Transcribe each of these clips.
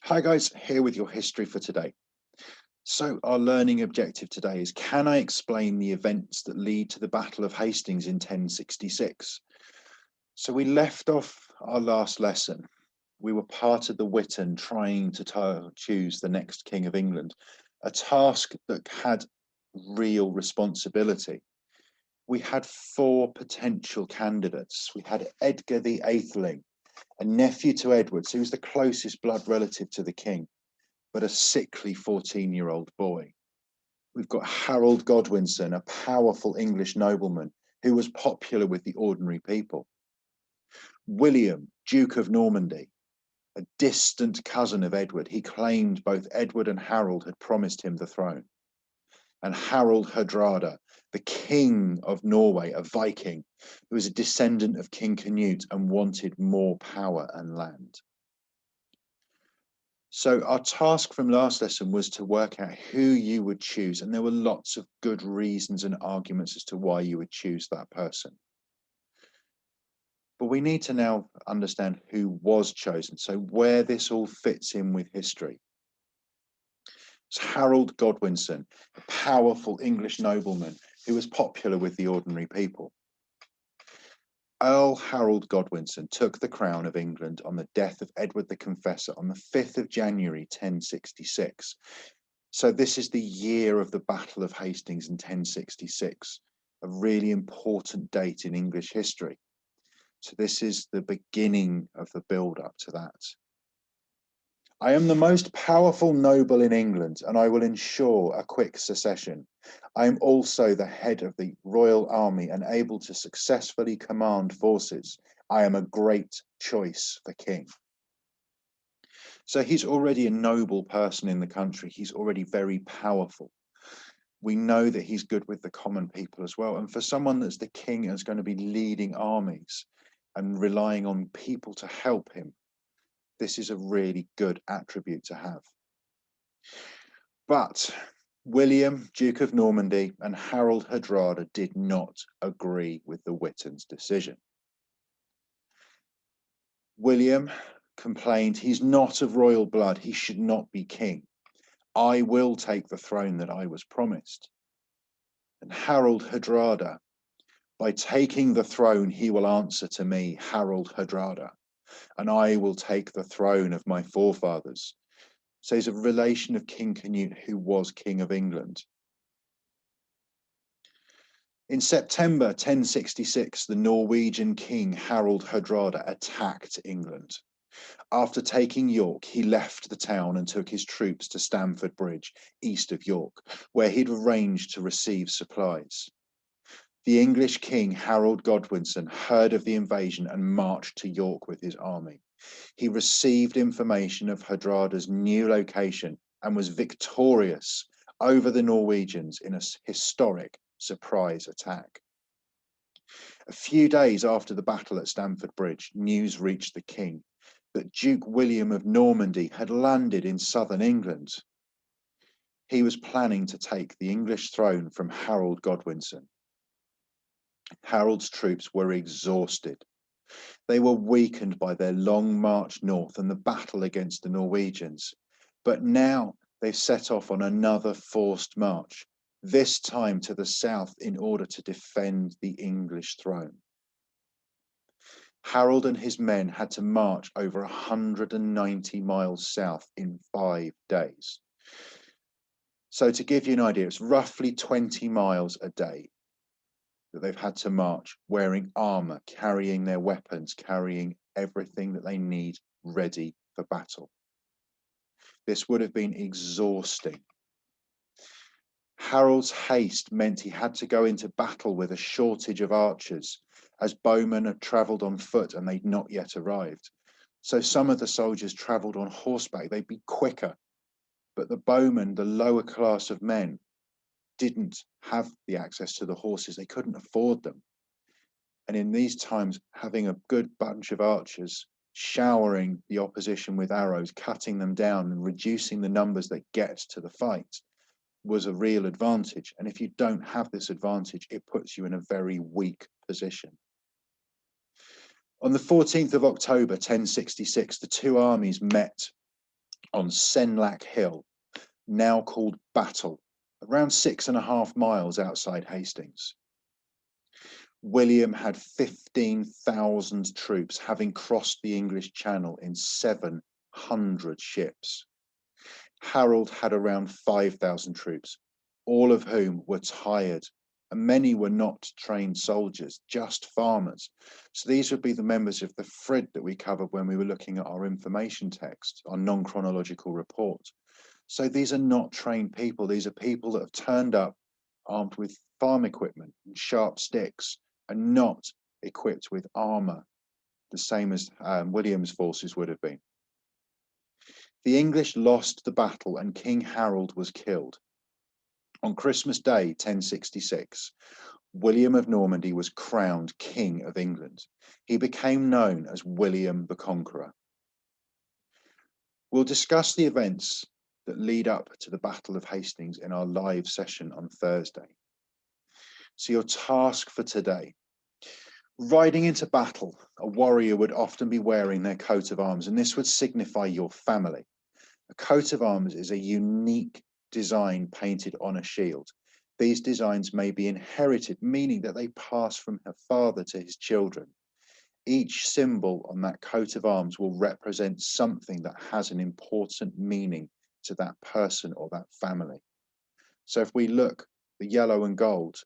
Hi guys, here with your history for today. So our learning objective today is, can I explain the events that lead to the Battle of Hastings in 1066? So we left off our last lesson. We were part of the Witan trying to choose the next King of England, a task that had real responsibility. We had four potential candidates. We had Edgar the Atheling, a nephew to Edward, so he was the closest blood relative to the king, but a sickly 14-year-old boy. We've got Harold Godwinson, a powerful English nobleman who was popular with the ordinary people. William, Duke of Normandy, a distant cousin of Edward. He claimed both Edward and Harold had promised him the throne. And Harold Hardrada, the king of Norway, a Viking, who was a descendant of King Canute and wanted more power and land. So our task from last lesson was to work out who you would choose, and there were lots of good reasons and arguments as to why you would choose that person. But we need to now understand who was chosen, so where this all fits in with history. It's Harold Godwinson, a powerful English nobleman who was popular with the ordinary people. Earl Harold Godwinson took the crown of England on the death of Edward the Confessor on the 5th of January 1066. So this is the year of the Battle of Hastings in 1066, a really important date in English history. So this is the beginning of the build-up to that. I am the most powerful noble in England, and I will ensure a quick succession. I am also the head of the royal army and able to successfully command forces. I am a great choice for king. So he's already a noble person in the country. He's already very powerful. We know that he's good with the common people as well. And for someone that's the king and is going to be leading armies and relying on people to help him, this is a really good attribute to have. But William, Duke of Normandy, and Harold Hardrada did not agree with the Witans' decision. William complained, he's not of royal blood, he should not be king. I will take the throne that I was promised. And Harold Hardrada, by taking the throne, he will answer to me, Harold Hardrada, and I will take the throne of my forefathers. So he's a relation of King Canute, who was King of England. In September 1066, the Norwegian king Harold Hardrada attacked England. After taking York, he left the town and took his troops to Stamford Bridge, east of York, where he'd arranged to receive supplies. The English king, Harold Godwinson, heard of the invasion and marched to York with his army. He received information of Hardrada's new location and was victorious over the Norwegians in a historic surprise attack. A few days after the battle at Stamford Bridge, news reached the king that Duke William of Normandy had landed in southern England. He was planning to take the English throne from Harold Godwinson. Harold's troops were exhausted. They were weakened by their long march north and the battle against the Norwegians. But now they've set off on another forced march, this time to the south in order to defend the English throne. Harold and his men had to march over 190 miles south in 5 days. So to give you an idea, it's roughly 20 miles a day that they've had to march, wearing armor, carrying their weapons, carrying everything that they need ready for battle. This would have been exhausting. Harold's haste meant he had to go into battle with a shortage of archers, as bowmen had travelled on foot and they'd not yet arrived. So some of the soldiers travelled on horseback. They'd be quicker, but the bowmen, the lower class of men, didn't have the access to the horses. They couldn't afford them. And in these times, having a good bunch of archers showering the opposition with arrows, cutting them down and reducing the numbers that get to the fight was a real advantage. And if you don't have this advantage, it puts you in a very weak position. On the 14th of October, 1066, the two armies met on Senlac Hill, now called Battle, around 6.5 miles outside Hastings. William had 15,000 troops, having crossed the English Channel in 700 ships. Harold had around 5,000 troops, all of whom were tired, and many were not trained soldiers, just farmers. So these would be the members of the Frid that we covered when we were looking at our information text, our non-chronological report. So these are not trained people. These are people that have turned up armed with farm equipment and sharp sticks and not equipped with armor, the same as William's forces would have been. The English lost the battle and King Harold was killed. On Christmas Day, 1066, William of Normandy was crowned King of England. He became known as William the Conqueror. We'll discuss the events that lead up to the Battle of Hastings in our live session on Thursday. So your task for today: riding into battle, a warrior would often be wearing their coat of arms, and this would signify your family. A coat of arms is a unique design painted on a shield. These designs may be inherited, meaning that they pass from her father to his children. Each symbol on that coat of arms will represent something that has an important meaning to that person or that family. So if we look, the yellow and gold,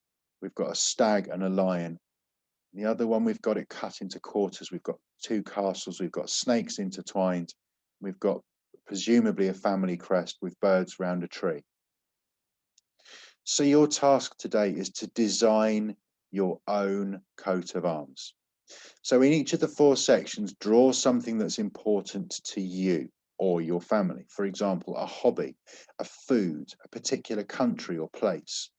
we've got a stag and a lion. The other one, we've got it cut into quarters. We've got two castles. We've got snakes intertwined. We've got presumably a family crest with birds round a tree. So your task today is to design your own coat of arms. So in each of the 4 sections, draw something that's important to you or your family. For example, a hobby, a food, a particular country or place,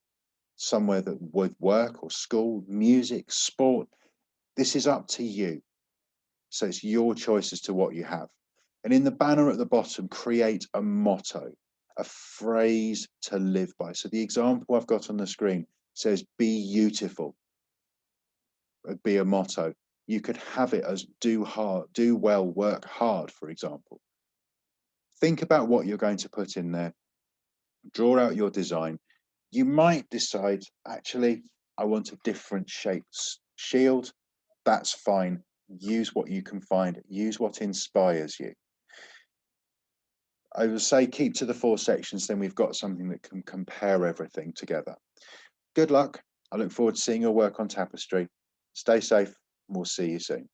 somewhere that would work or school, music, sport. This is up to you. So it's your choice as to what you have. And in the banner at the bottom, create a motto, a phrase to live by. So the example I've got on the screen says, be beautiful. It'd be a motto. You could have it as do well, work hard, for example. Think about what you're going to put in there. Draw out your design. You might decide, actually, I want a different shaped shield. That's fine. Use what you can find. Use what inspires you. I would say keep to the 4 sections, then we've got something that can compare everything together. Good luck. I look forward to seeing your work on tapestry. Stay safe, and we'll see you soon.